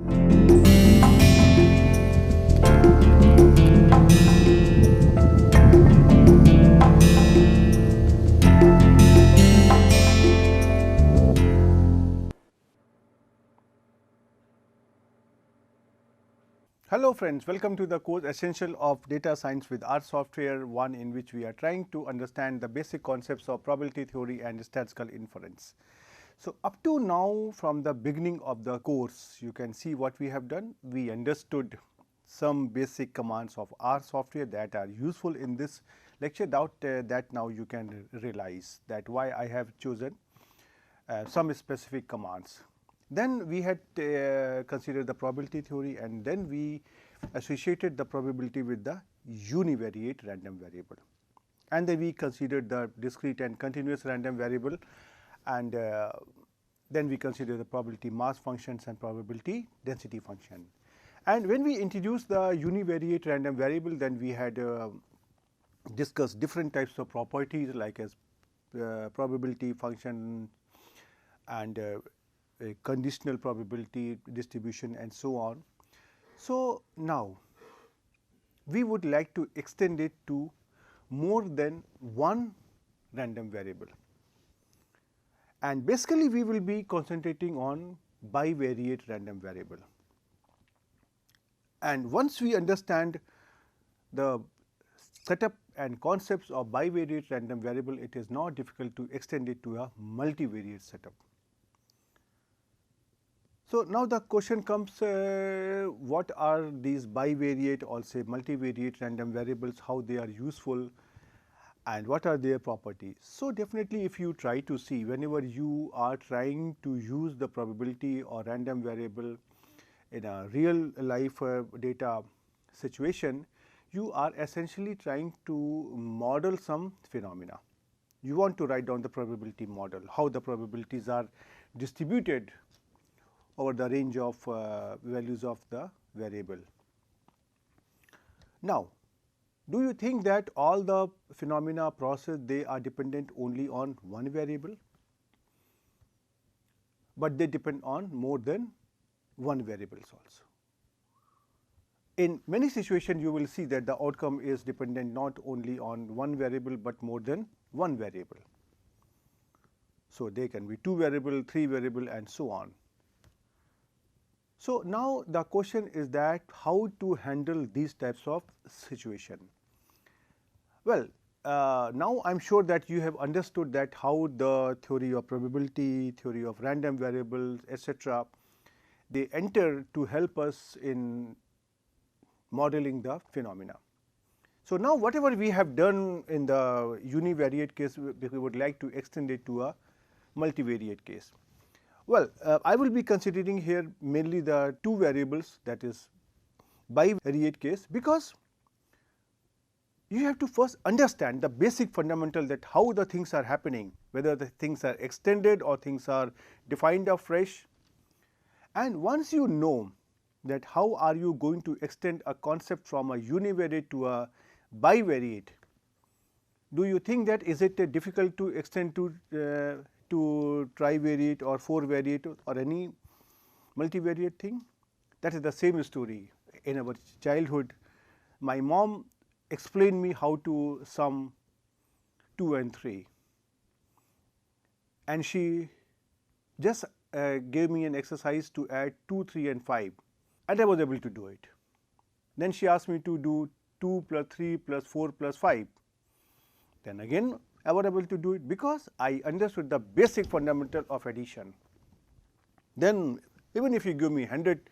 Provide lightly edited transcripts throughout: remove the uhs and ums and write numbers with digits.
Hello friends, welcome to the course Essential of Data Science with R Software 1, in which we are trying to understand the basic concepts of probability theory and statistical inference. So up to now, from the beginning of the course, you can see what we have done. We understood some basic commands of R software that are useful in this lecture. That now you can realize that why I have chosen some specific commands. Then we had considered the probability theory, and then we associated the probability with the univariate random variable, and then we considered the discrete and continuous random variable, and then we considered the probability mass functions and probability density function. And when we introduced the univariate random variable, then we had discussed different types of properties like as probability function and a conditional probability distribution and so on. So now we would like to extend it to more than one random variable, and basically we will be concentrating on bivariate random variable. And once we understand the setup and concepts of bivariate random variable, it is not difficult to extend it to a multivariate setup. So now the question comes, what are these bivariate or say multivariate random variables, how they are useful and what are their properties. So definitely if you try to see, whenever you are trying to use the probability or random variable in a real life data situation, you are essentially trying to model some phenomena. You want to write down the probability model, how the probabilities are distributed over the range of values of the variable. Now, do you think that all the phenomena processed, they are dependent only on one variable, but they depend on more than one variables also? In many situations, you will see that the outcome is dependent not only on one variable, but more than one variable. So they can be 2 variable, 3 variable and so on. So now the question is that how to handle these types of situation. Well, now I am sure that you have understood that how the theory of probability, theory of random variables, etc., they enter to help us in modeling the phenomena. So now whatever we have done in the univariate case, we would like to extend it to a multivariate case. Well, I will be considering here mainly the 2 variables, that is bivariate case, because you have to first understand the basic fundamental that how the things are happening, whether the things are extended or things are defined afresh. And once you know that how are you going to extend a concept from a univariate to a bivariate, do you think that is it difficult to extend to trivariate or 4-variate or any multivariate thing? That is the same story. In our childhood, my mom explained me how to sum 2 and 3, and she just gave me an exercise to add 2, 3 and 5, and I was able to do it. Then she asked me to do 2 plus 3 plus 4 plus 5. Then again I was able to do it because I understood the basic fundamental of addition. Then even if you give me 100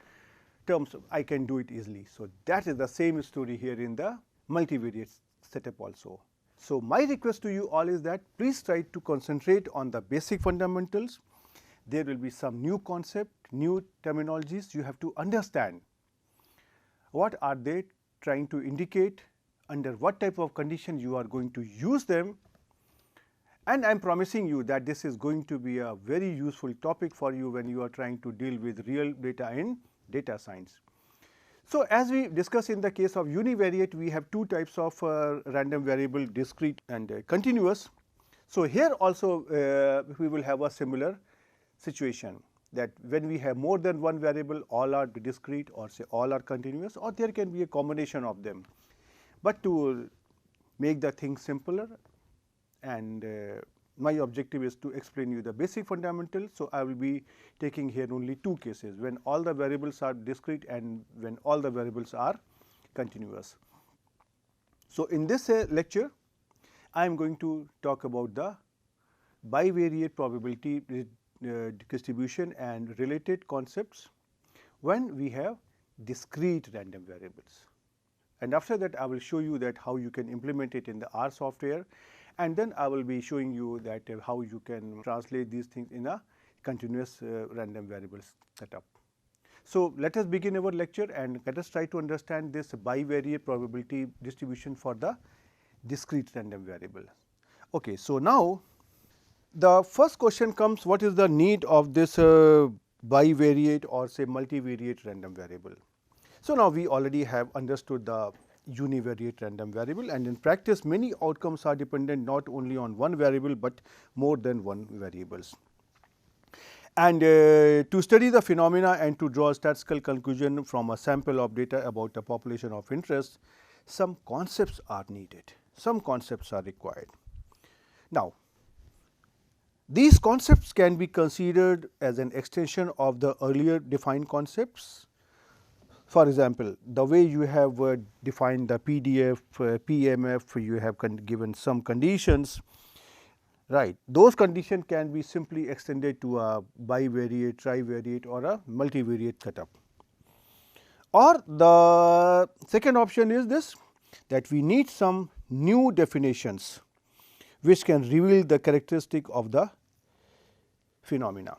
terms, I can do it easily. So that is the same story here in the multivariate setup also. So my request to you all is that please try to concentrate on the basic fundamentals. There will be some new concept, new terminologies you have to understand. What are they trying to indicate, under what type of condition you are going to use them, and I am promising you that this is going to be a very useful topic for you when you are trying to deal with real data in data science. So as we discussed in the case of univariate, we have 2 types of random variable, discrete and continuous. So here also we will have a similar situation. that when we have more than one variable, all are discrete or say all are continuous, or there can be a combination of them. But to make the thing simpler, and my objective is to explain you the basic fundamentals. So, I will be taking here only two cases, when all the variables are discrete and when all the variables are continuous. So, in this lecture, I am going to talk about the bivariate probability distribution and related concepts when we have discrete random variables. And after that, I will show you that how you can implement it in the R software, and then I will be showing you that how you can translate these things in a continuous random variables setup. So, let us begin our lecture and let us try to understand this bivariate probability distribution for the discrete random variable. Okay, so, now the first question comes, what is the need of this bivariate or say multivariate random variable? So, now we already have understood the univariate random variable, and in practice many outcomes are dependent not only on one variable, but more than one variables. And to study the phenomena and to draw a statistical conclusion from a sample of data about a population of interest, some concepts are needed, some concepts are required. Now, these concepts can be considered as an extension of the earlier defined concepts. For example, the way you have defined the PDF, PMF, you have given some conditions, right. Those conditions can be simply extended to a bivariate, trivariate or a multivariate setup. Or the second option is this, that we need some new definitions which can reveal the characteristic of the phenomena.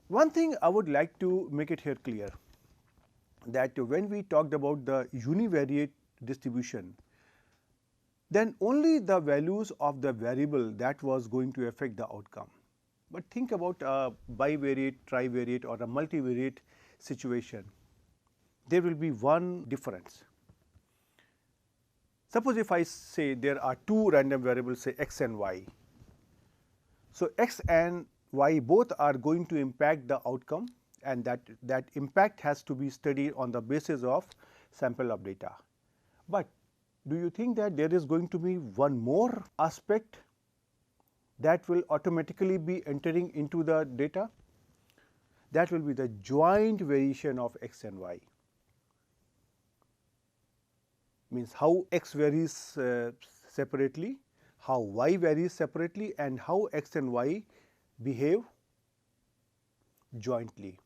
One thing I would like to make it here clear, that when we talked about the univariate distribution, then only the values of the variable that was going to affect the outcome. But think about a bivariate, trivariate or a multivariate situation, there will be one difference. Suppose if I say there are two random variables, say x and y. So, x and y both are going to impact the outcome, and that impact has to be studied on the basis of sample of data. But do you think that there is going to be one more aspect that will automatically be entering into the data? That will be the joint variation of x and y. Means how x varies separately, how y varies separately, and how x and y behave jointly.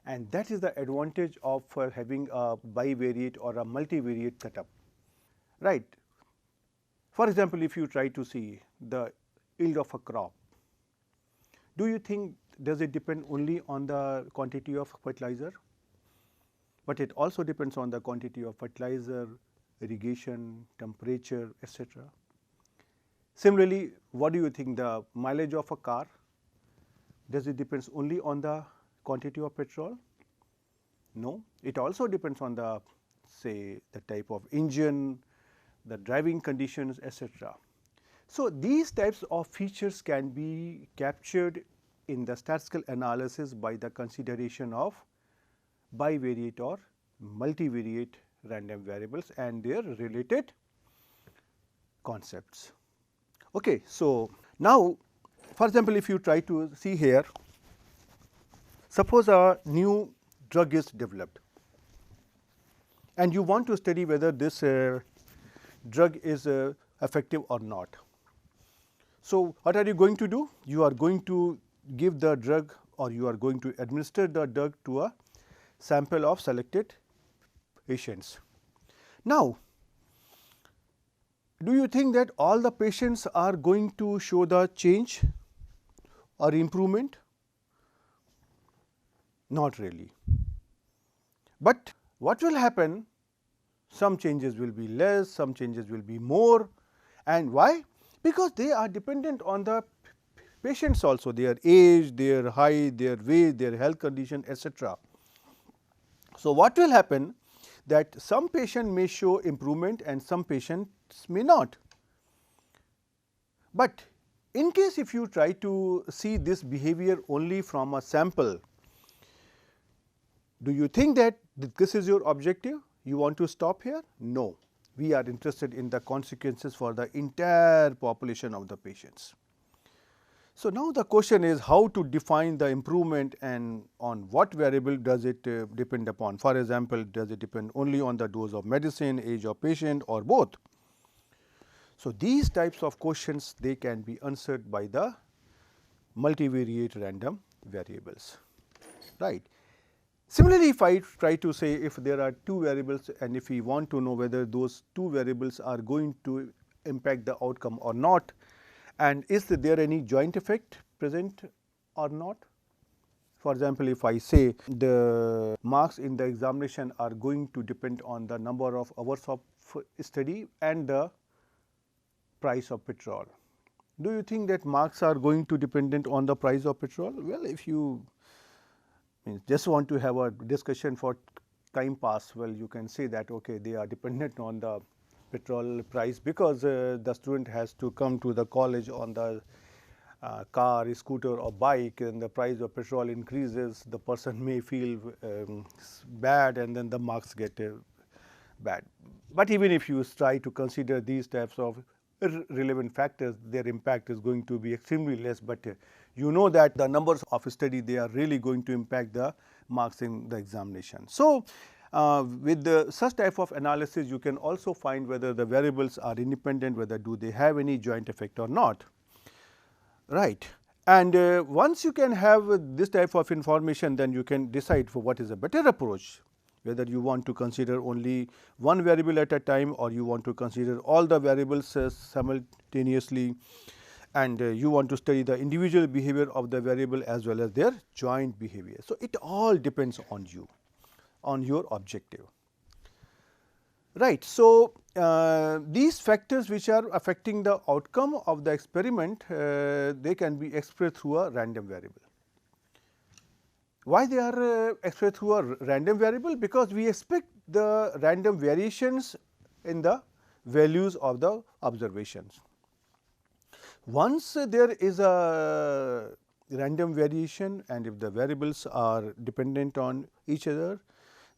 And that is the advantage of having a bivariate or a multivariate setup, right. For example, if you try to see the yield of a crop, do you think does it depend only on the quantity of fertilizer? But it also depends on the quantity of fertilizer, irrigation, temperature, etc. Similarly, what do you think, the mileage of a car, does it depends only on the quantity of petrol? No, it also depends on the say the type of engine, the driving conditions, etc. So, these types of features can be captured in the statistical analysis by the consideration of bivariate or multivariate random variables and their related concepts. Okay, so, now for example, if you try to see here, suppose a new drug is developed and you want to study whether this drug is effective or not. So, what are you going to do? You are going to give the drug, or you are going to administer the drug to a sample of selected patients. Now, do you think that all the patients are going to show the change or improvement? Not really. But what will happen? Some changes will be less, some changes will be more, and why? Because they are dependent on the patients also, their age, their height, their weight, their health condition, etc. So, what will happen, that some patient may show improvement and some patients may not. But in case if you try to see this behavior only from a sample, do you think that this is your objective? You want to stop here? No, we are interested in the consequences for the entire population of the patients. So, now the question is how to define the improvement and on what variable does it depend upon. For example, does it depend only on the dose of medicine, age of patient, or both? So, these types of questions they can be answered by the multivariate random variables, right. Similarly, if I try to say if there are two variables and if we want to know whether those two variables are going to impact the outcome or not, and is there any joint effect present or not. For example, if I say the marks in the examination are going to depend on the number of hours of study and the price of petrol. Do you think that marks are going to dependent on the price of petrol? Well, if you just want to have a discussion for time pass, well, you can say that okay, they are dependent on the petrol price because the student has to come to the college on the car, scooter or bike, and the price of petrol increases, the person may feel bad and then the marks get bad. But even if you try to consider these types of relevant factors, their impact is going to be extremely less, but you know that the numbers of study they are really going to impact the marks in the examination. So, with such type of analysis you can also find whether the variables are independent, whether do they have any joint effect or not, right. And once you can have this type of information, then you can decide for what is a better approach, whether you want to consider only one variable at a time or you want to consider all the variables simultaneously, and you want to study the individual behavior of the variable as well as their joint behavior. So, it all depends on you, on your objective, right. So, these factors which are affecting the outcome of the experiment, they can be expressed through a random variable. Why they are expressed through a random variable? Because we expect the random variations in the values of the observations. Once there is a random variation and if the variables are dependent on each other,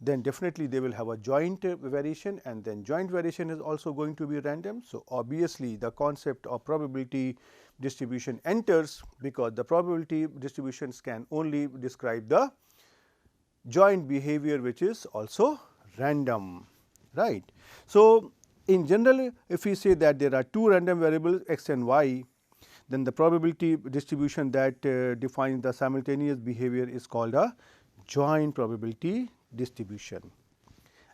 then definitely they will have a joint variation, and then joint variation is also going to be random. So, obviously, the concept of probability distribution enters, because the probability distributions can only describe the joint behavior which is also random, right. So, in general if we say that there are two random variables x and y, then the probability distribution that defines the simultaneous behavior is called a joint probability distribution.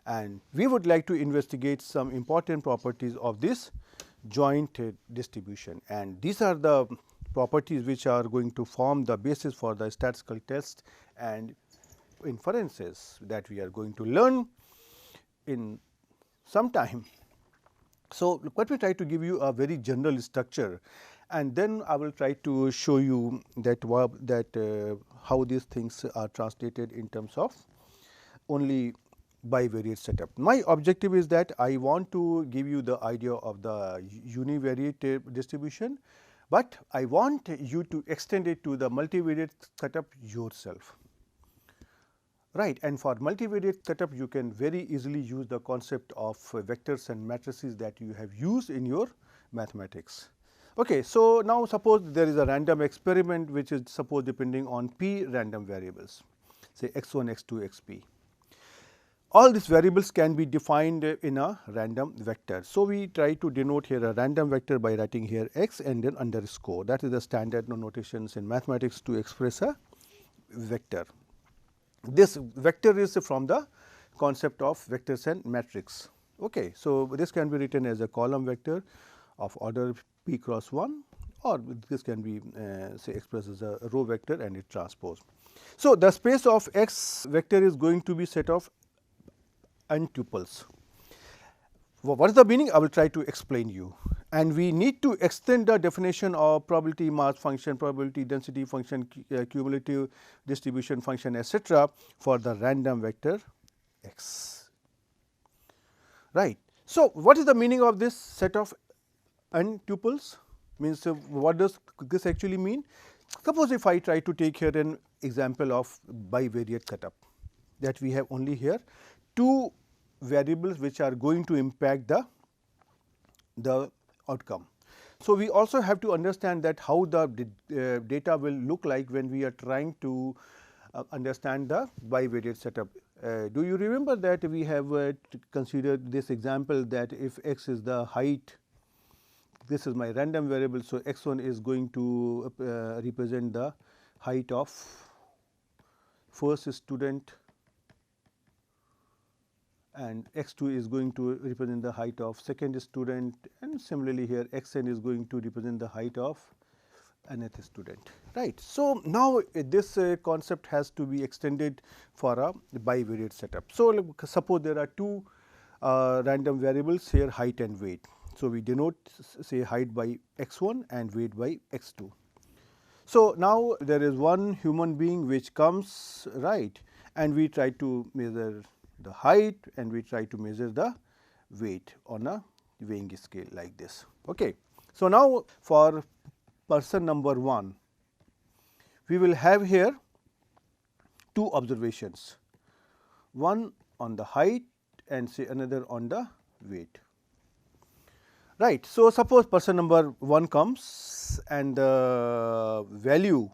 And we would like to investigate some important properties of this joint distribution, and these are the properties which are going to form the basis for the statistical tests and inferences that we are going to learn in some time. So, let me try to give you a very general structure, and then I will try to show you that how these things are translated in terms of only bivariate setup. My objective is that I want to give you the idea of the univariate distribution, but I want you to extend it to the multivariate setup yourself, right. And for multivariate setup you can very easily use the concept of vectors and matrices that you have used in your mathematics. Okay, so, now suppose there is a random experiment which is suppose depending on p random variables, say x1, x2, xp. All these variables can be defined in a random vector. So, we try to denote here a random vector by writing here x and then underscore, that is the standard notations in mathematics to express a vector. This vector is from the concept of vectors and matrix. Okay. So, this can be written as a column vector of order p cross 1, or this can be say expressed as a row vector and its transpose. So, the space of x vector is going to be set of n tuples. What is the meaning? I will try to explain you, and we need to extend the definition of probability mass function, probability density function, cumulative distribution function, etc. for the random vector x, right. So, what is the meaning of this set of n tuples? Means what does this actually mean? Suppose if I try to take here an example of bivariate setup, that we have only here two variables which are going to impact the outcome. So, we also have to understand that how the data will look like when we are trying to understand the bivariate setup. Do you remember that we have considered this example that if x is the height, this is my random variable. So, x1 is going to represent the height of first student, and x2 is going to represent the height of second student, and similarly here xn is going to represent the height of nth student, right. So, now this concept has to be extended for a bivariate setup. So, suppose there are two random variables here, height and weight. So, we denote say height by x1 and weight by x2. So, now there is one human being which comes, right, and we try to measure the height and we try to measure the weight on a weighing scale like this. Okay. So, now for person number 1, we will have here two observations, one on the height and say another on the weight, right. So, suppose person number 1 comes and the value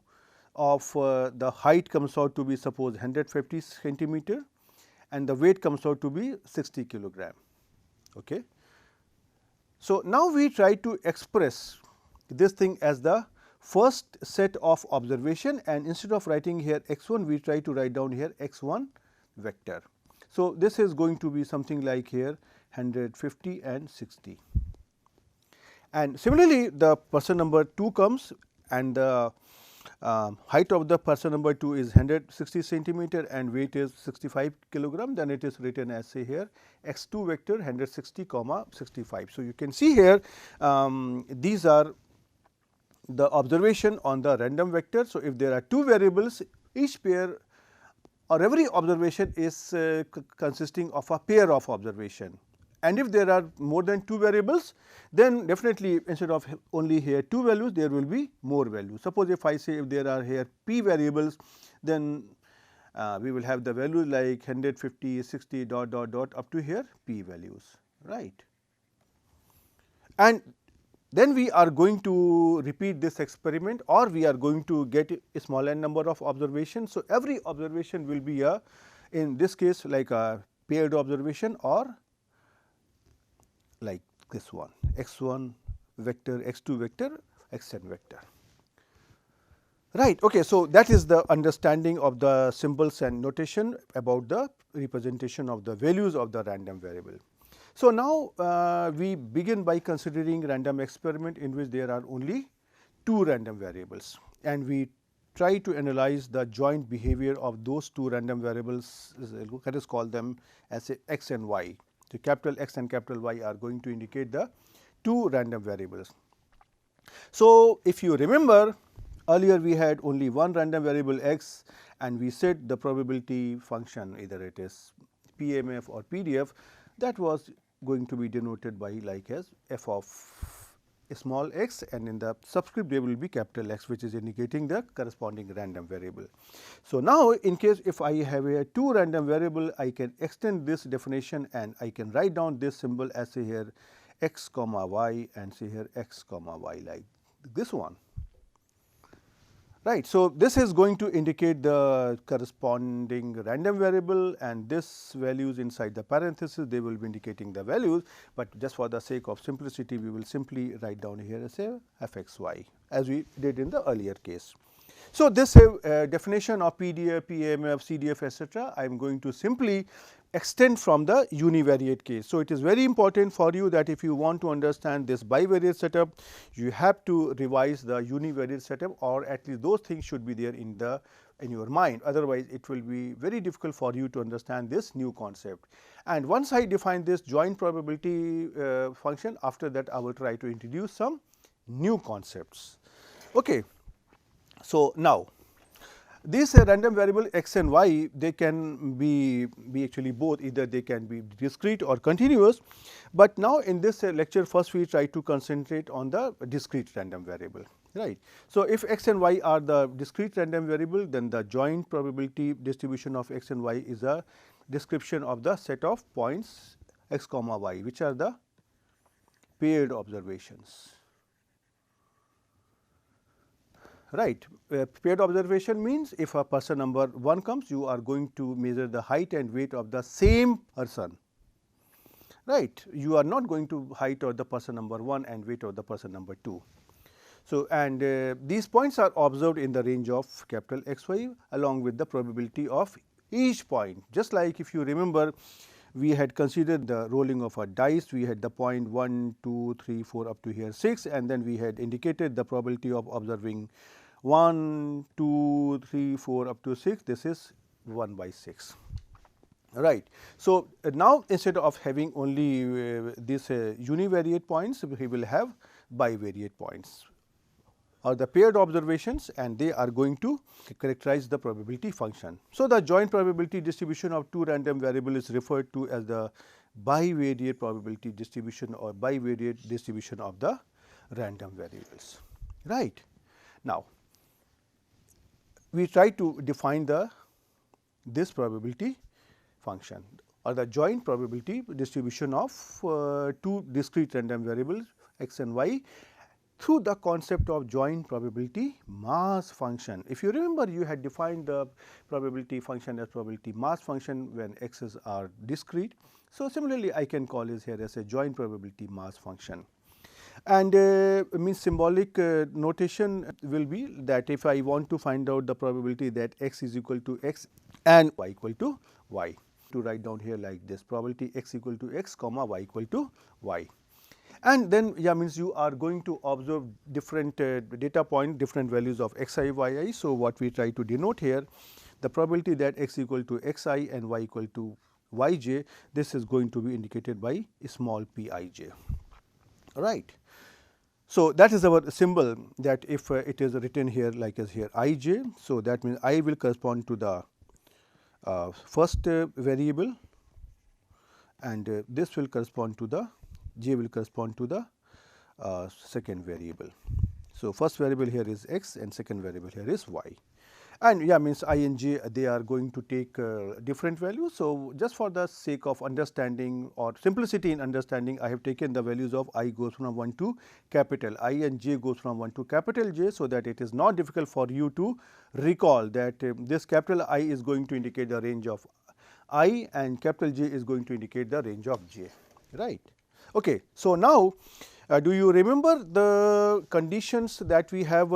of the height comes out to be suppose 150 centimeter and the weight comes out to be 60 kilogram. Okay. So, now we try to express this thing as the first set of observation, and instead of writing here x1, we try to write down here x1 vector. So, this is going to be something like here 150 and 60. And similarly, the person number 2 comes and the height of the person number 2 is 160 centimeter and weight is 65 kilogram, then it is written as say here x2 vector 160 comma 65. So, you can see here these are the observation on the random vector. So, if there are two variables, each pair or every observation is consisting of a pair of observation, and if there are more than two variables, then definitely instead of only here two values, there will be more values. Suppose if I say if there are here p variables, then we will have the values like 150, 60 dot dot dot up to here p values, right. And then we are going to repeat this experiment, or we are going to get a small n number of observations. So, every observation will be a, in this case, like a paired observation or like this one, x1 vector, x2 vector, xn vector, right. Okay. So, that is the understanding of the symbols and notation about the representation of the values of the random variable. So, now we begin by considering random experiment in which there are only two random variables, and we try to analyze the joint behavior of those two random variables. Let us call them as a x and y. So, capital X and capital Y are going to indicate the two random variables. So, if you remember, earlier we had only one random variable x and we set the probability function, either it is PMF or PDF, that was going to be denoted by like as f of small x, and in the subscript there will be capital X, which is indicating the corresponding random variable. So, now in case if I have a two random variable, I can extend this definition and I can write down this symbol as say here x comma y and say here x comma y, like this one, right. So, this is going to indicate the corresponding random variable, and this values inside the parenthesis, they will be indicating the values, but just for the sake of simplicity we will simply write down here as a f x y as we did in the earlier case. So, this definition of PDF, PMF, CDF etc., I am going to simply extend from the univariate case. So, it is very important for you that if you want to understand this bivariate setup, you have to revise the univariate setup, or at least those things should be there in your mind. Otherwise, it will be very difficult for you to understand this new concept. And once I define this joint probability function, after that I will try to introduce some new concepts. Okay. So, now These random variable x and y, they can be actually both, either they can be discrete or continuous, but now in this lecture first we try to concentrate on the discrete random variable, right. So, if x and y are the discrete random variable, then the joint probability distribution of x and y is a description of the set of points x comma y, which are the paired observations. Right. Paired observation means if a person number 1 comes, you are going to measure the height and weight of the same person, right. You are not going to height of the person number 1 and weight of the person number 2. So, and these points are observed in the range of capital X y along with the probability of each point. Just like if you remember, we had considered the rolling of a dice, we had the point 1, 2, 3, 4 up to here 6, and then we had indicated the probability of observing 1, 2, 3, 4 up to 6, this is 1 by 6. Right. So, now instead of having only this univariate points, we will have bivariate points or the paired observations, and they are going to characterize the probability function. So, the joint probability distribution of two random variables is referred to as the bivariate probability distribution or bivariate distribution of the random variables, right. Now, we try to define this probability function or the joint probability distribution of two discrete random variables x and y through the concept of joint probability mass function. If you remember, you had defined the probability function as probability mass function when x's are discrete. So, similarly, I can call this here as a joint probability mass function. And means symbolic notation will be that if I want to find out the probability that x is equal to x and y equal to y, to write down here like this, probability x equal to x comma y equal to y. And then means you are going to observe different data point, different values of xi, yi. So, what we try to denote here, the probability that x equal to xi and y equal to yj, this is going to be indicated by small pij, right. So, that is our symbol, that if it is written here like as here ij. So, that means I will correspond to the first variable, and this will correspond to the j will correspond to the second variable. So, first variable here is x and second variable here is y, and means I and j, they are going to take different values. So, just for the sake of understanding or simplicity in understanding, I have taken the values of I goes from 1 to capital I and j goes from 1 to capital J. So, that it is not difficult for you to recall that this capital I is going to indicate the range of I and capital J is going to indicate the range of j, right. Okay. So, now do you remember the conditions that we have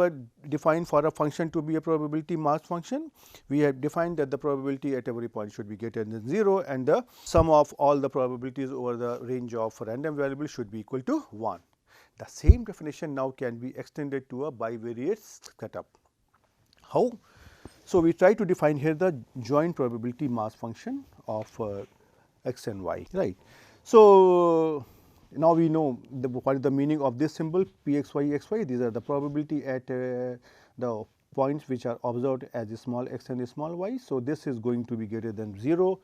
defined for a function to be a probability mass function? We have defined that the probability at every point should be greater than 0 and the sum of all the probabilities over the range of random variables should be equal to 1. The same definition now can be extended to a bivariate setup. How? So, we try to define here the joint probability mass function of x and y, right. So, now we know what is the meaning of this symbol pxy xy. These are the probability at the points which are observed as a small x and a small y. So, this is going to be greater than 0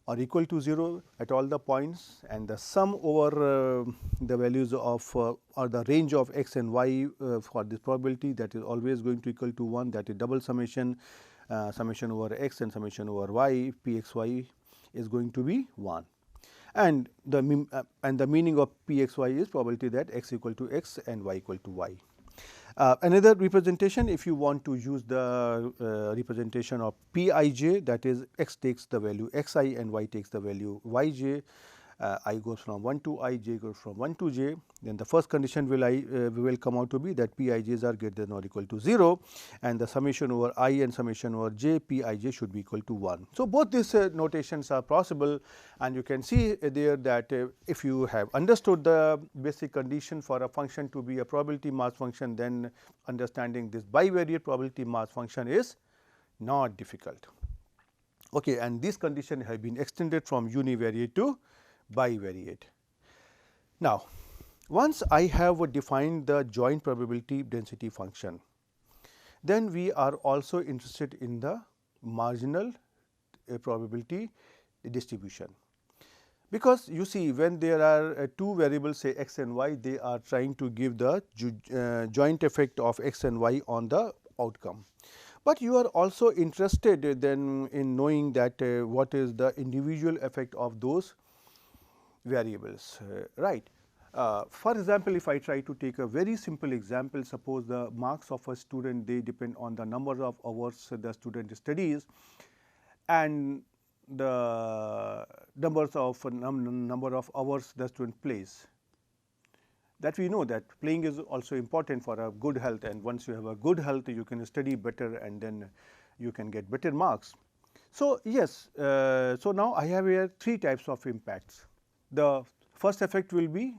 or equal to 0 at all the points, and the sum over the values of or the range of x and y for this probability, that is always going to equal to 1, that is double summation summation over x and summation over y, pxy is going to be 1. And the meaning of pxy is probability that x equal to x and y equal to y. Another representation, if you want to use the representation of pij, that is x takes the value xi and y takes the value yj, I goes from 1 to I, j goes from 1 to j, then the first condition will come out to be that pij's are greater than or equal to 0, and the summation over I and summation over j, pij should be equal to 1. So, both these notations are possible, and you can see there that if you have understood the basic condition for a function to be a probability mass function, then understanding this bivariate probability mass function is not difficult. Okay, and this condition have been extended from univariate to bivariate. Now, once I have defined the joint probability density function, then we are also interested in the marginal probability distribution. Because you see, when there are two variables, say x and y, they are trying to give the joint effect of x and y on the outcome. But you are also interested then in knowing that what is the individual effect of those variables, right. For example, if I try to take a very simple example, suppose the marks of a student, they depend on the number of hours the student studies and the number of hours the student plays. That we know that playing is also important for a good health, and once you have a good health, you can study better and then you can get better marks. So, yes, so now I have here three types of impacts. The first effect will be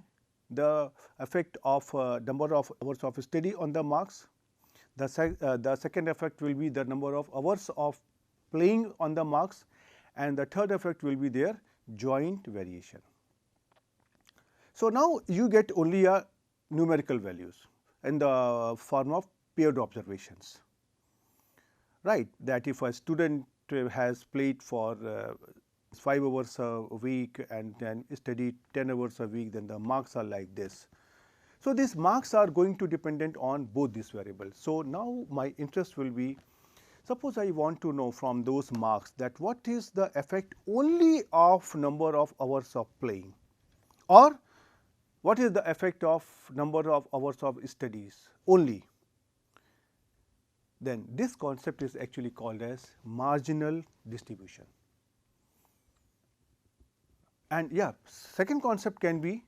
the effect of number of hours of study on the marks. The second effect will be the number of hours of playing on the marks, and the third effect will be their joint variation. So, now you get only a numerical values in the form of paired observations, right, that if a student has played for 5 hours a week and then studied 10 hours a week, then the marks are like this. So, these marks are going to dependent on both these variables. So, now my interest will be, suppose I want to know from those marks that what is the effect only of number of hours of playing, or what is the effect of number of hours of studies only. Then this concept is actually called as marginal distribution. And yeah, second concept can be,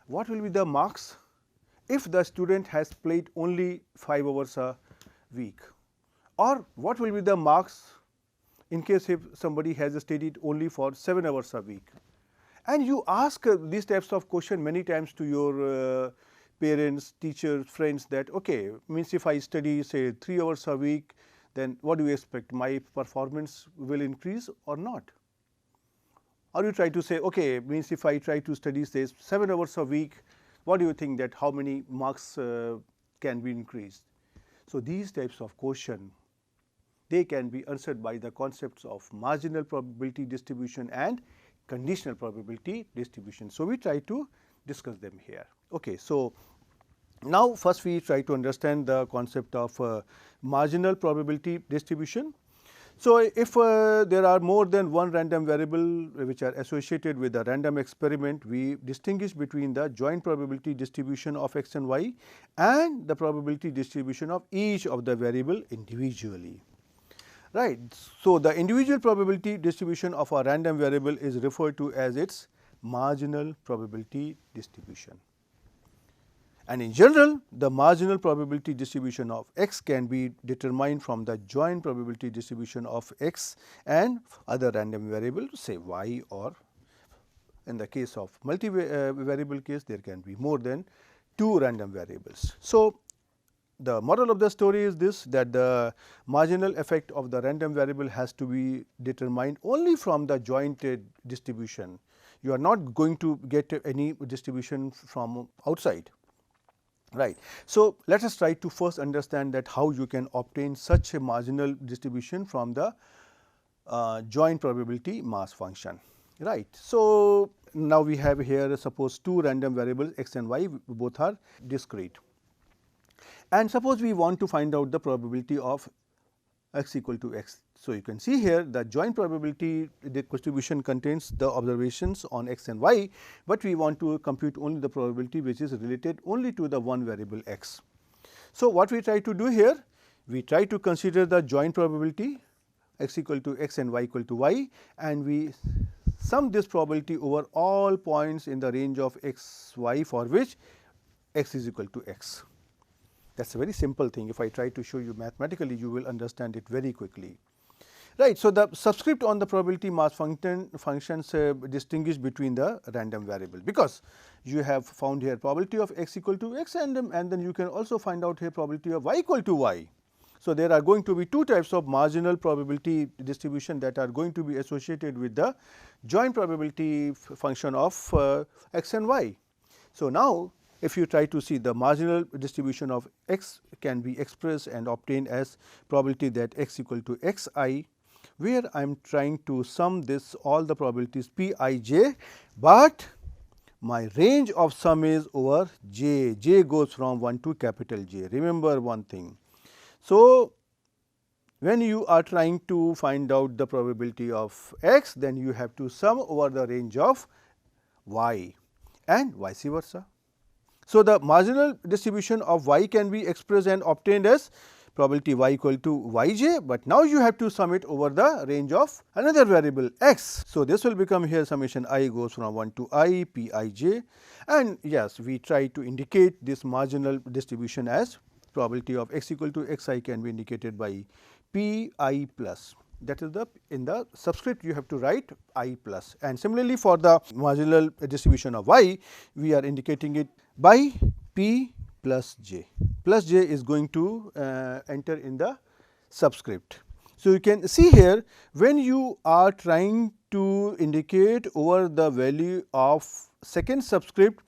what will be the marks if the student has played only 5 hours a week, or what will be the marks in case if somebody has studied only for 7 hours a week. And you ask these types of question many times to your parents, teachers, friends, that okay, means if I study say 3 hours a week, then what do you expect, my performance will increase or not? Or you try to say, okay, means if I try to study say 7 hours a week, what do you think that how many marks can be increased? So, these types of question, they can be answered by the concepts of marginal probability distribution and conditional probability distribution. So, we try to discuss them here. Okay, so, now first we try to understand the concept of marginal probability distribution. So, if there are more than one random variable which are associated with a random experiment, we distinguish between the joint probability distribution of x and y and the probability distribution of each of the variable individually. Right. So, the individual probability distribution of a random variable is referred to as its marginal probability distribution. And in general, the marginal probability distribution of x can be determined from the joint probability distribution of x and other random variable, say y, or in the case of multi-variable case, there can be more than 2 random variables. So, the moral of the story is this, that the marginal effect of the random variable has to be determined only from the joint distribution. You are not going to get any distribution from outside, right. So, let us try to first understand that how you can obtain such a marginal distribution from the joint probability mass function, right. So, now we have here suppose 2 random variables x and y, both are discrete. And suppose we want to find out the probability of x equal to x. So, you can see here the joint probability distribution contains the observations on x and y, but we want to compute only the probability which is related only to the one variable x. So, what we try to do here? We try to consider the joint probability x equal to x and y equal to y, and we sum this probability over all points in the range of x, y for which x is equal to x. That is a very simple thing. If I try to show you mathematically, you will understand it very quickly, right. So, the subscript on the probability mass functions distinguish between the random variable, because you have found here probability of x equal to x, and then you can also find out here probability of y equal to y. So, there are going to be 2 types of marginal probability distribution that are going to be associated with the joint probability function of x and y. So, now if you try to see the marginal distribution of x can be expressed and obtained as probability that x equal to xi, where I am trying to sum this all the probabilities pij, but my range of sum is over j, j goes from 1 to capital J. Remember one thing. So, when you are trying to find out the probability of x, then you have to sum over the range of y and vice versa. So, the marginal distribution of y can be expressed and obtained as probability y equal to yj, but now you have to sum it over the range of another variable x. So, this will become here summation I goes from 1 to I pij, and yes, we try to indicate this marginal distribution as probability of x equal to xi can be indicated by pi plus. That is the in the subscript you have to write I plus, and similarly for the marginal distribution of y we are indicating it by p plus j. Plus j is going to enter in the subscript. So, you can see here when you are trying to indicate over the value of second subscript,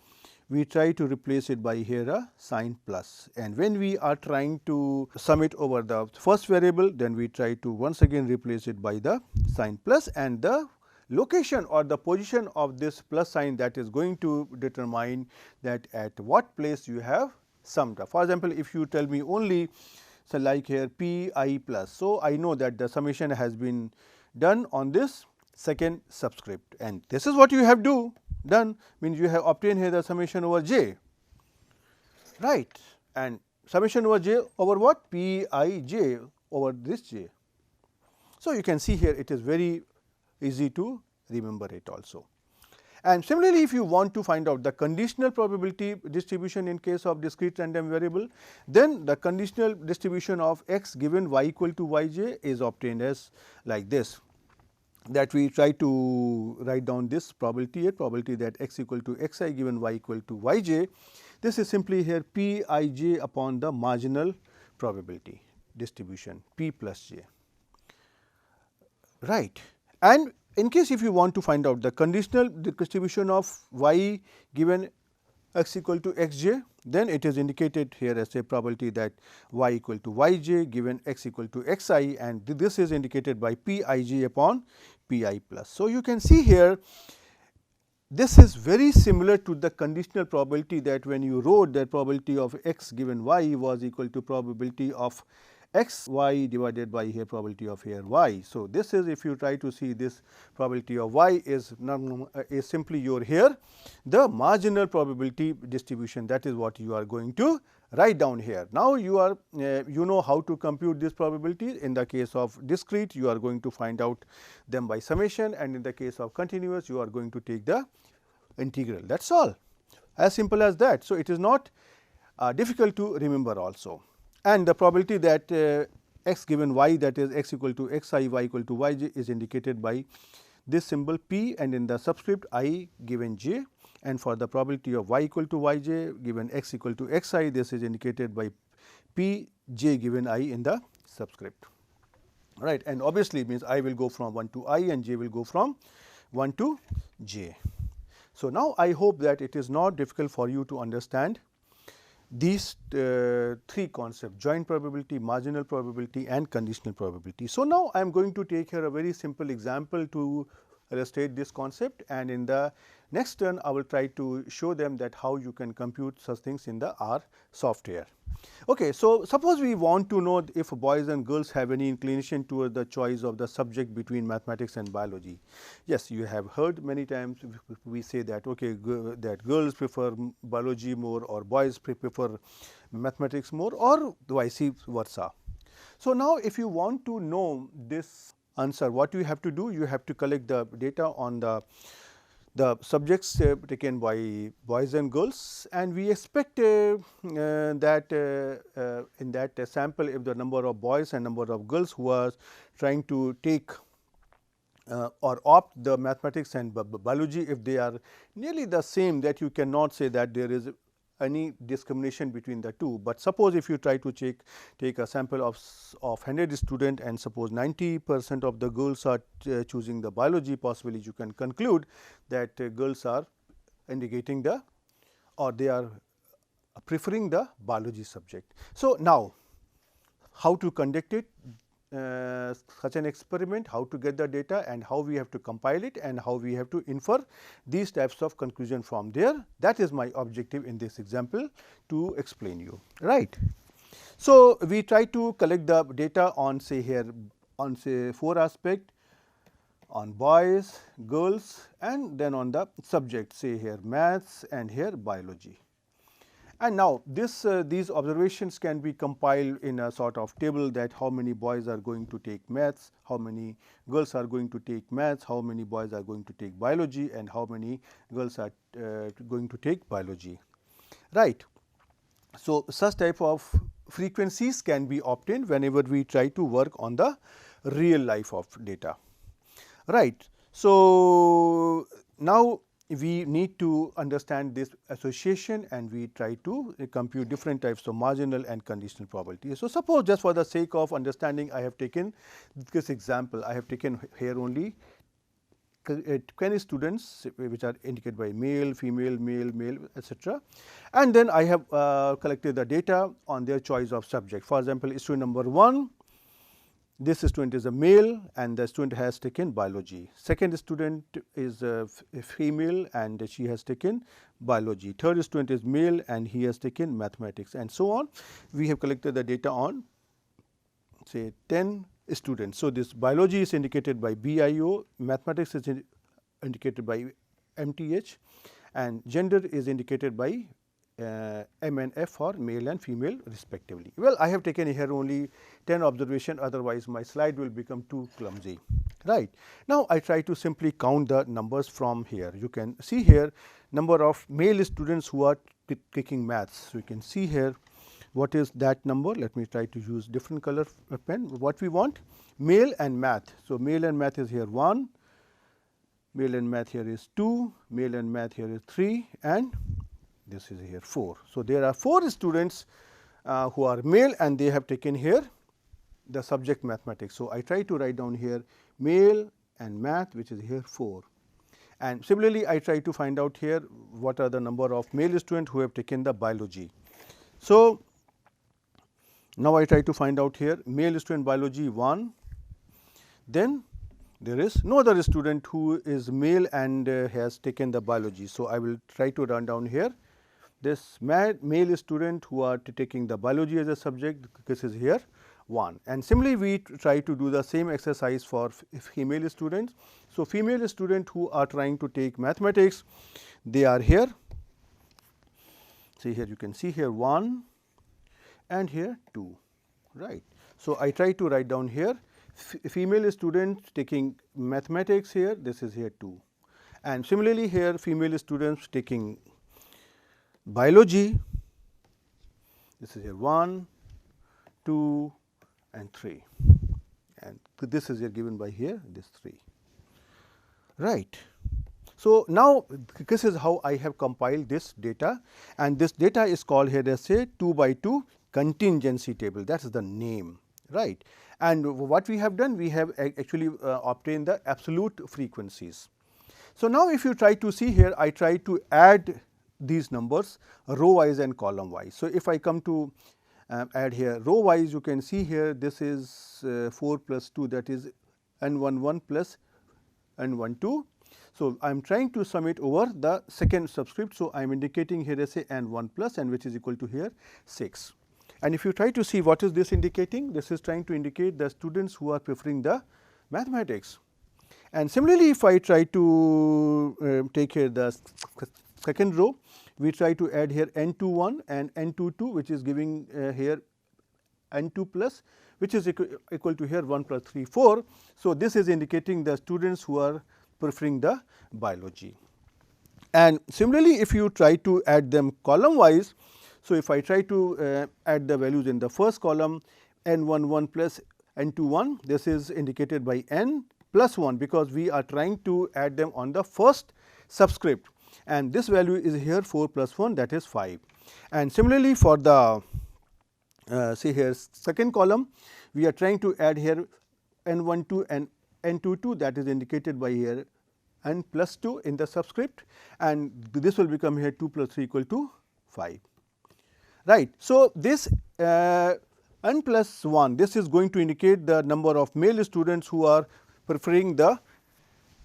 we try to replace it by here a sign plus, and when we are trying to sum it over the first variable, then we try to once again replace it by the sign plus, and the location or the position of this plus sign that is going to determine that at what place you have summed up. For example, if you tell me only, so like here pi plus, so I know that the summation has been done on this second subscript, and this is what you have done, means you have obtained here the summation over j, right, and summation over j over what? Pij over this j. So, you can see here it is very easy to remember it also. And similarly, if you want to find out the conditional probability distribution in case of discrete random variable, then the conditional distribution of x given y equal to yj is obtained as like this, that we try to write down this probability here, probability that x equal to xi given y equal to yj. This is simply here pij upon the marginal probability distribution p plus j, right. And in case if you want to find out the conditional distribution of y given x equal to xj, then it is indicated here as a probability that y equal to yj given x equal to xi, and this is indicated by pij upon pi plus. So, you can see here this is very similar to the conditional probability that when you wrote that probability of x given y was equal to probability of x y divided by here probability of here y. So, this is if you try to see this probability of y is simply your here the marginal probability distribution, that is what you are going to write down here. Now, you are you know how to compute this probability. In the case of discrete, you are going to find out them by summation, and in the case of continuous, you are going to take the integral. That is all, as simple as that. So, it is not difficult to remember also. And the probability that x given y, that is x equal to xi, y equal to yj, is indicated by this symbol p and in the subscript I given j, and for the probability of y equal to yj given x equal to xi, this is indicated by p j given I in the subscript, right. And obviously, means I will go from 1 to I and j will go from 1 to j. So, now I hope that it is not difficult for you to understand these three concepts: joint probability, marginal probability and conditional probability. So, now I am going to take here a very simple example to illustrate this concept, and in the next turn I will try to show them that how you can compute such things in the R software. Okay, so, suppose we want to know if boys and girls have any inclination toward the choice of the subject between mathematics and biology. Yes, you have heard many times we say that okay, that girls prefer biology more or boys prefer mathematics more or vice versa. So, now if you want to know this answer, what you have to do? You have to collect the data on the subjects taken by boys and girls, and we expect that in that sample, if the number of boys and number of girls who are trying to take or opt the mathematics and biology, if they are nearly the same, that you cannot say that there is any discrimination between the two. But suppose if you try to take a sample of 100 students and suppose 90% of the girls are choosing the biology, possibly you can conclude that girls are indicating the or they are preferring the biology subject. So, now how to conduct it, such an experiment, how to get the data and how we have to compile it and how we have to infer these types of conclusion from there. That is my objective in this example to explain you, right. So, we try to collect the data on say here on say 4 aspect, on boys, girls and then on the subject say here maths and here biology. And now this these observations can be compiled in a sort of table that how many boys are going to take maths, how many girls are going to take maths, how many boys are going to take biology and how many girls are going to take biology, right. So, such type of frequencies can be obtained whenever we try to work on the real life of data, right. So, now we need to understand this association and we try to compute different types of marginal and conditional probability. So, suppose just for the sake of understanding I have taken this example, I have taken here only 20 students which are indicated by male, female, male, etc. And then I have collected the data on their choice of subject. For example, student number 1, this student is a male and the student has taken biology. Second student is a female and she has taken biology. Third student is male and he has taken mathematics and so on. We have collected the data on say 10 students. So, this biology is indicated by BIO, mathematics is indicated by MTH and gender is indicated by M and F for male and female respectively. Well, I have taken here only 10 observation, otherwise my slide will become too clumsy, right. Now, I try to simply count the numbers from here. You can see here number of male students who are taking maths. So, you can see here what is that number. Let me try to use different color pen. What we want? Male and math. So, male and math is here 1, male and math here is 2, male and math here is 3 and this is here 4. So, there are 4 students who are male and they have taken here the subject mathematics. So, I try to write down here male and math which is here 4 and similarly I try to find out here what are the number of male students who have taken the biology. So, now I try to find out here male student biology 1, then there is no other student who is male and has taken the biology. So, I will try to run down here this male student who are taking the biology as a subject, this is here 1 and similarly we try to do the same exercise for female students. So, female student who are trying to take mathematics, they are here, see here you can see here 1 and here 2, right. So, I try to write down here female students taking mathematics here, this is here 2 and similarly here female students taking biology, this is here 1, 2 and 3 and this is here given by here this 3, right. So, now this is how I have compiled this data and this data is called here as a 2 by 2 contingency table, that is the name, right. And what we have done, we have actually obtained the absolute frequencies. So, now if you try to see here, I try to add these numbers row wise and column wise. So, if I come to add here row wise, you can see here this is 4 plus 2, that is N11 plus N12. So, I am trying to sum it over the second subscript. So, I am indicating here as a N1 plus and which is equal to here 6. And if you try to see what is this indicating, this is trying to indicate the students who are preferring the mathematics. And similarly, if I try to take here the second row, we try to add here N21 and N22, which is giving here N2 plus, which is equal to here 1 plus 3, 4. So, this is indicating the students who are preferring the biology. And similarly, if you try to add them column wise, so if I try to add the values in the first column N11 plus N21, this is indicated by N plus 1 because we are trying to add them on the first subscript and this value is here 4 plus 1, that is 5. And similarly, for the say here second column, we are trying to add here N12 and N22, that is indicated by here N plus 2 in the subscript and this will become here 2 plus 3 equal to 5. right. So, this n plus 1, this is going to indicate the number of male students who are preferring the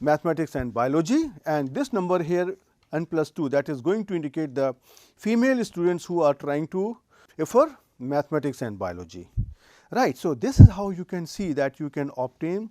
mathematics and biology, and this number here n plus 2, that is going to indicate the female students who are trying to prefer mathematics and biology, right. So, this is how you can see that you can obtain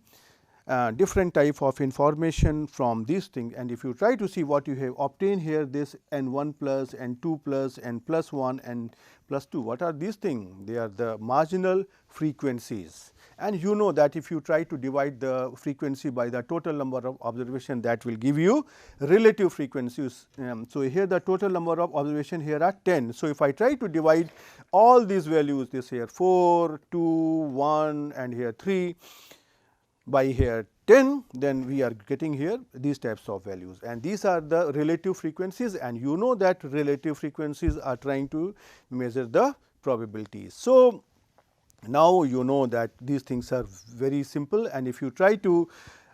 different type of information from these things, and if you try to see what you have obtained here, this n 1 plus, n 2 plus, n plus 1 and plus 2, what are these things? They are the marginal frequencies, and you know that if you try to divide the frequency by the total number of observation, that will give you relative frequencies. So, here the total number of observation here are 10. So, if I try to divide all these values, this here 4, 2, 1 and here 3 by here 10, then we are getting here these types of values, and these are the relative frequencies, and you know that relative frequencies are trying to measure the probabilities. So, now you know that these things are very simple, and if you try to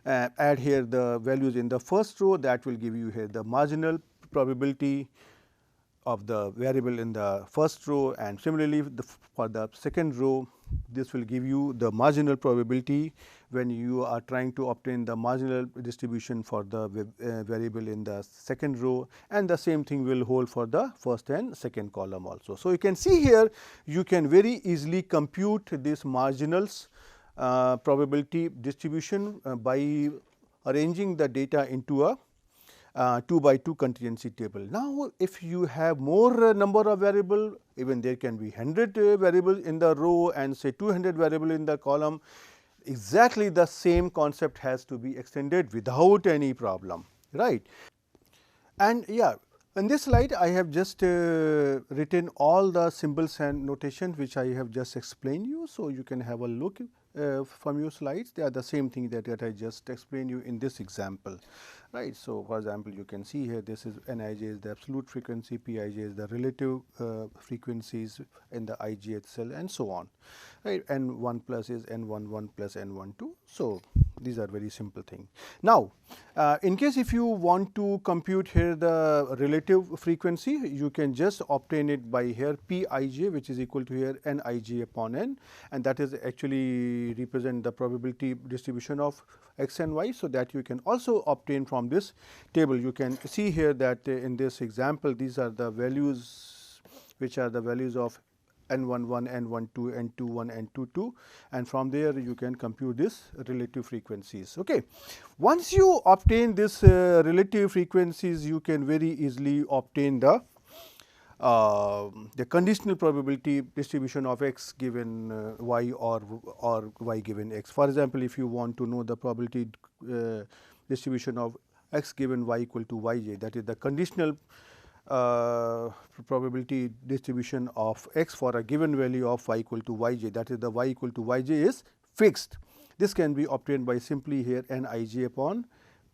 add here the values in the first row, that will give you here the marginal probability of the variable in the first row, and similarly for the second row, this will give you the marginal probability when you are trying to obtain the marginal distribution for the variable in the second row, and the same thing will hold for the first and second column also. So, you can see here you can very easily compute this marginals probability distribution by arranging the data into a 2 by 2 contingency table. Now, if you have more number of variable, even there can be 100 variables in the row and say 200 variable in the column, exactly the same concept has to be extended without any problem, right. And yeah, in this slide I have just written all the symbols and notation which I have just explained you. So, you can have a look from your slides, they are the same thing that I just explained you in this example, right. So, for example, you can see here this is Nij is the absolute frequency, Pij is the relative frequencies in the ijth cell and so on, right. N1 plus is N11 plus N12. So, these are very simple thing. Now, in case if you want to compute here the relative frequency, you can just obtain it by here Pij, which is equal to here Nij upon n, and that is actually represent the probability distribution of x and y. So, that you can also obtain from this table. You can see here that in this example, these are the values which are the values of N11, N12, N21, N22, and from there you can compute this relative frequencies. Okay. Once you obtain this relative frequencies, you can very easily obtain the conditional probability distribution of x given y or y given x. For example, if you want to know the probability distribution of x given y equal to yj, that is the conditional probability distribution of x for a given value of y equal to yj, that is the y equal to yj is fixed. This can be obtained by simply here Nij upon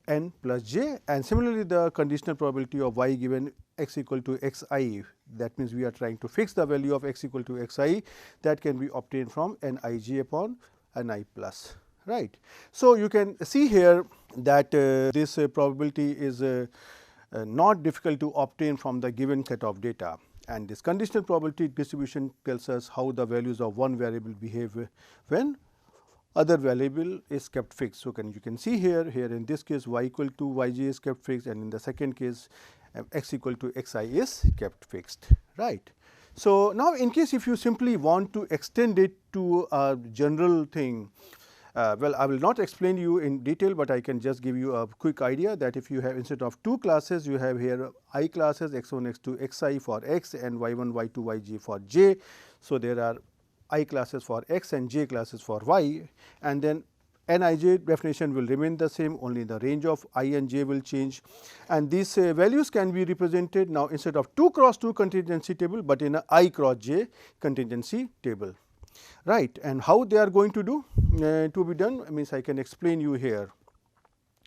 n plus j, and similarly the conditional probability of y given x equal to xi, that means we are trying to fix the value of x equal to xi, that can be obtained from Nij upon Ni plus, right. So, you can see here that this probability is not difficult to obtain from the given set of data, and this conditional probability distribution tells us how the values of one variable behave when other variable is kept fixed. So, you can see here in this case y equal to yj is kept fixed, and in the second case x equal to xi is kept fixed, right. So, now in case if you simply want to extend it to a general thing, well, I will not explain you in detail, but I can just give you a quick idea that if you have instead of 2 classes, you have here I classes x1, x2, xi for x and y1, y2, yj for j. So, there are I classes for x and j classes for y, and then Nij definition will remain the same, only the range of I and j will change, and these values can be represented now instead of 2 cross 2 contingency table, but in a I cross j contingency table, right. And how they are going to do to be done, means I can explain you here,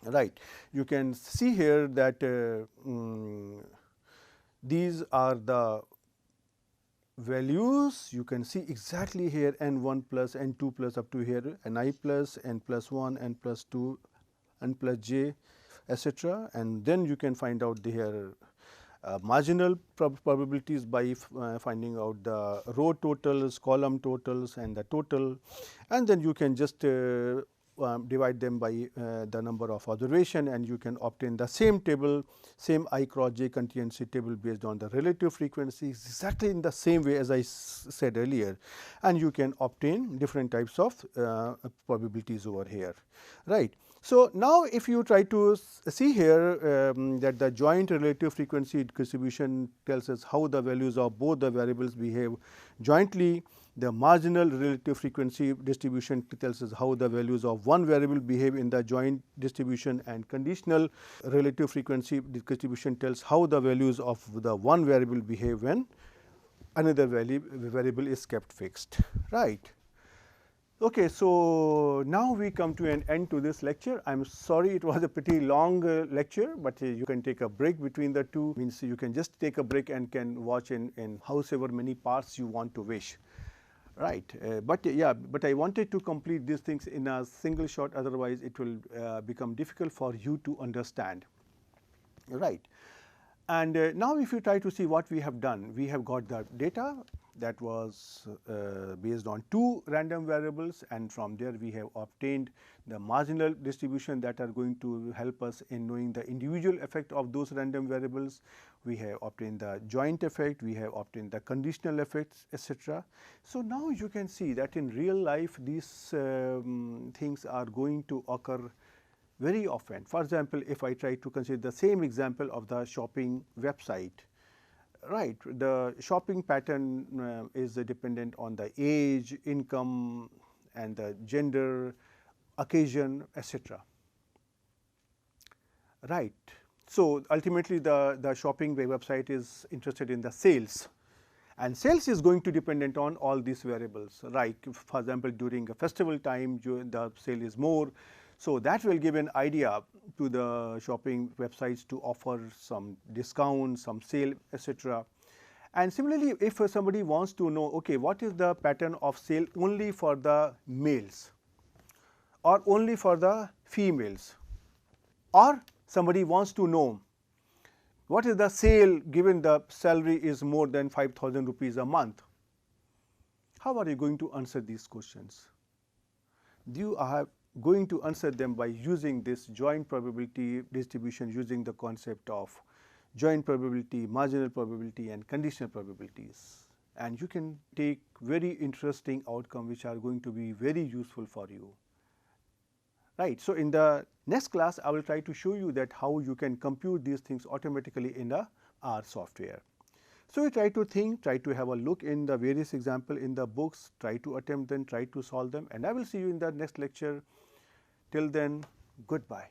right. You can see here that these are the values, you can see exactly here N1 plus N2 plus up to here Ni plus N plus 1 N plus 2 N plus j etc., and then you can find out the here marginal probabilities by finding out the row totals, column totals and the total, and then you can just divide them by the number of observation, and you can obtain the same table, same I cross j contingency table based on the relative frequency exactly in the same way as I said earlier, and you can obtain different types of probabilities over here, right. So, now if you try to see here that the joint relative frequency distribution tells us how the values of both the variables behave jointly, the marginal relative frequency distribution tells us how the values of one variable behave in the joint distribution, and conditional relative frequency distribution tells how the values of the one variable behave when another variable is kept fixed, right. Okay, so now we come to an end to this lecture. I am sorry it was a pretty long lecture, but you can take a break between the two, means you can just take a break and can watch in however many parts you want to wish, right. But I wanted to complete these things in a single shot, otherwise it will become difficult for you to understand, right. And now if you try to see what we have done, we have got the data that was based on two random variables, and from there we have obtained the marginal distribution that are going to help us in knowing the individual effect of those random variables. We have obtained the joint effect, we have obtained the conditional effects, etc. So, now you can see that in real life these things are going to occur very often. For example, if I try to consider the same example of the shopping website, right, the shopping pattern is dependent on the age, income and the gender, occasion, etc. right. So, ultimately the shopping website is interested in the sales, and sales is going to dependent on all these variables, right. For example, during a festival time the sale is more. So, that will give an idea to the shopping websites to offer some discount, some sale, etc. And similarly, if somebody wants to know, okay, what is the pattern of sale only for the males or only for the females, or somebody wants to know what is the sale given the salary is more than 5,000 rupees a month, how are you going to answer these questions? You are going to answer them by using this joint probability distribution, using the concept of joint probability, marginal probability and conditional probabilities, and you can take very interesting outcome which are going to be very useful for you, right. So, in the next class I will try to show you that how you can compute these things automatically in the R software. So, you try to think, try to have a look in the various example in the books, try to attempt them, try to solve them, and I will see you in the next lecture. Till then, goodbye.